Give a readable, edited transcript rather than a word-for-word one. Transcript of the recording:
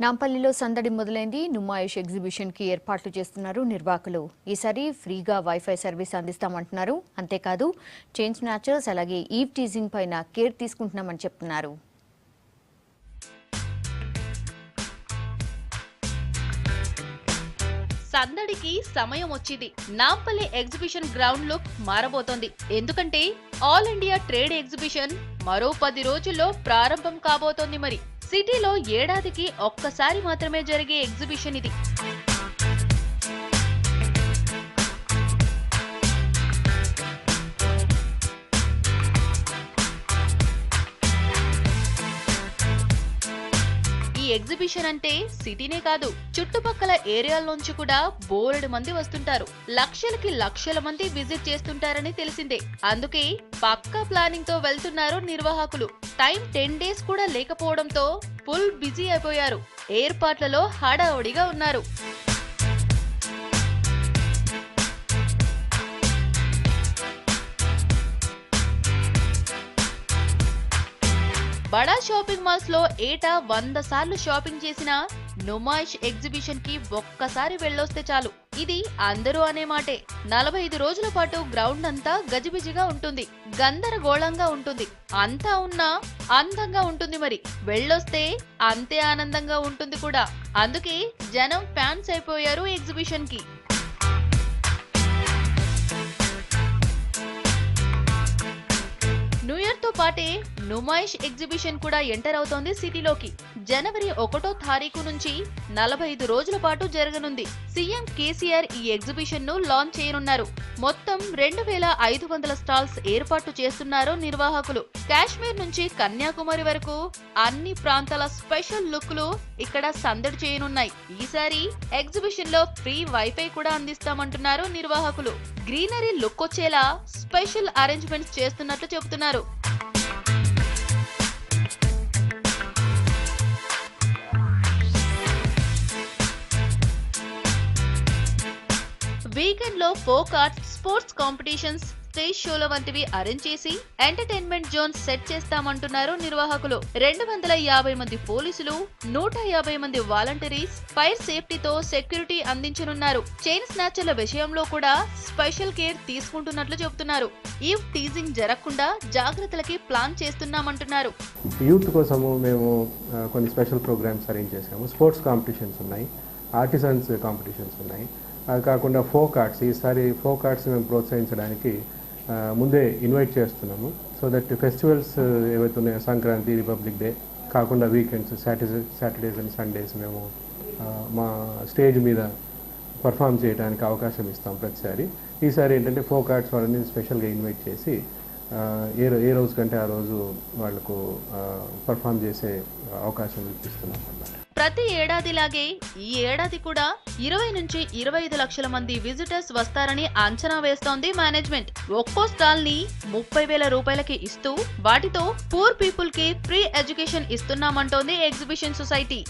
నాంపల్లిలో సందడి మొదలైంది. నుమాయిష్ ఎగ్జిబిషన్ కి ఏర్పాట్లు చేస్తున్నారు నిర్వాహకులు. ఈసారి ఫ్రీగా వైఫై సర్వీస్ అందిస్తామంటున్నారు. అంతేకాదు చైన్ స్నాచర్స్ అలాగే ఈవ్ టీజింగ్ పైన కేర్ తీసుకుంటున్నామని చెప్తున్నారు. సందడికి సమయం వచ్చింది. నాంపల్లి ఎగ్జిబిషన్ గ్రౌండ్ లుక్ మారబోతోంది. ఎందుకంటే ఆల్ ఇండియా ట్రేడ్ ఎగ్జిబిషన్ మరో 10 రోజుల్లో ప్రారంభం కాబోతోంది. మరి సిటీలో ఏడాదికి ఒక్కసారి మాత్రమే జరిగే ఎగ్జిబిషన్ ఇది. ఈ ఎగ్జిబిషన్ అంటే సిటీనే కాదు, చుట్టుపక్కల ఏరియాల నుంచి కూడా బోలెడు మంది వస్తుంటారు. లక్షలకి లక్షల మంది విజిట్ చేస్తుంటారని తెలిసిందే. అందుకే పక్కా ప్లానింగ్ తో వెళ్తున్నారు నిర్వాహకులు. టైం 10 days కూడా లేకపోవడంతో ఫుల్ బిజీ అయిపోయారు. ఏర్పాట్లలో హడావుడిగా ఉన్నారు. బడా షాపింగ్ మాల్స్ లో ఏటా 100 సార్లు షాపింగ్ చేసిన నుమాయిష్ ఎగ్జిబిషన్ కి ఒక్కసారి వెళ్ళొస్తే చాలు. ఇది అందరూ అనే మాటే. 45 రోజుల పాటు గ్రౌండ్ అంతా గజిబిజిగా ఉంటుంది, గందరగోళంగా ఉంటుంది. అంతా ఉన్నా అందంగా ఉంటుంది. మరి వెళ్ళొస్తే అంతే ఆనందంగా ఉంటుంది కూడా. అందుకే జనం ఫ్యాన్స్ అయిపోయారు ఎగ్జిబిషన్ కి. న్యూ ఇయర్ తో పాటే నుమాయిష్ ఎగ్జిబిషన్ కూడా ఎంటర్ అవుతోంది సిటీలోకి. జనవరి 1వ తారీఖు నుంచి 45 రోజుల పాటు జరగనుంది. సీఎం కేసీఆర్ ఈ ఎగ్జిబిషన్ ను లాంచ్ చేయనున్నారు. మొత్తం 2500 స్టాల్స్ ఏర్పాటు చేస్తున్నారు నిర్వాహకులు. కాశ్మీర్ నుంచి కన్యాకుమారి వరకు అన్ని ప్రాంతాల స్పెషల్ లుక్లు ఇక్కడ సందడి చేయనున్నాయి. ఈసారి ఎగ్జిబిషన్ లో ఫ్రీ వైఫై కూడా అందిస్తామంటున్నారు నిర్వాహకులు. గ్రీనరీ లుక్ వచ్చేలా స్పెషల్ అరేంజ్మెంట్స్ చేస్తున్నట్లు చెబుతున్నారు. వీకెండ్ లో folk art, sports competitions, stage షోల వంటివి అరేంజ్ చేసి ఎంటర్టైన్మెంట్ జోన్ సెట్ చేస్తామంటున్నారు నిర్వాహకులు. 250 మంది పోలీసులు, 150 మంది వాలంటీర్స్, ఫైర్ సేఫ్టీతో సెక్యూరిటీ అందించనున్నారు. చైన్ స్నాచర్ల విషయంలో కూడా స్పెషల్ కేర్ తీసుకుంటున్నట్లు చెబుతున్నారు. ఈవ్ టీజింగ్ జరగకుండా జాగ్రత్తలకి ప్లాన్ చేస్తున్నామంటున్నారు. యూత్ కోసము మేము కొన్ని స్పెషల్ ప్రోగ్రామ్స్ అరేంజ్ చేసాము. స్పోర్ట్స్ కాంపిటీషన్స్ ఉన్నాయి, ఆర్టిజన్స్ కాంపిటీషన్స్ ఉన్నాయి. అది కాకుండా ఫోక్ ఆర్ట్స్, ఈసారి ఫోక్ ఆర్ట్స్ మేము ప్రోత్సహించడానికి ముందే ఇన్వైట్ చేస్తున్నాము. సో దట్ ఫెస్టివల్స్ ఏవైతే ఉన్నాయో, సంక్రాంతి, రిపబ్లిక్ డే కాకుండా వీకెండ్స్, సాటర్డేస్ అండ్ సండేస్ మేము మా స్టేజ్ మీద పర్ఫామ్ చేయడానికి అవకాశం ఇస్తాం ప్రతిసారి. ఈసారి ఏంటంటే ఫోక్ ఆర్ట్స్ వాళ్ళని స్పెషల్గా ఇన్వైట్ చేసి ఏ రోజు కంటే ఆ రోజు వాళ్లకు పర్ఫామ్ చేసే అవకాశం ఇప్పిస్తున్నాం అన్నమాట. ప్రతి ఏడాదిలాగే ఈ ఏడాది కూడా 20 నుంచి 25 లక్షల మంది విజిటర్స్ వస్తారని అంచనా వేస్తోంది మేనేజ్మెంట్. ఒక్కో స్టాల్ ని 30,000 రూపాయలకి ఇస్తూ వాటితో పూర్ పీపుల్ కి ఫ్రీ ఎడ్యుకేషన్ ఇస్తున్నామంటోంది ఎగ్జిబిషన్ సొసైటీ.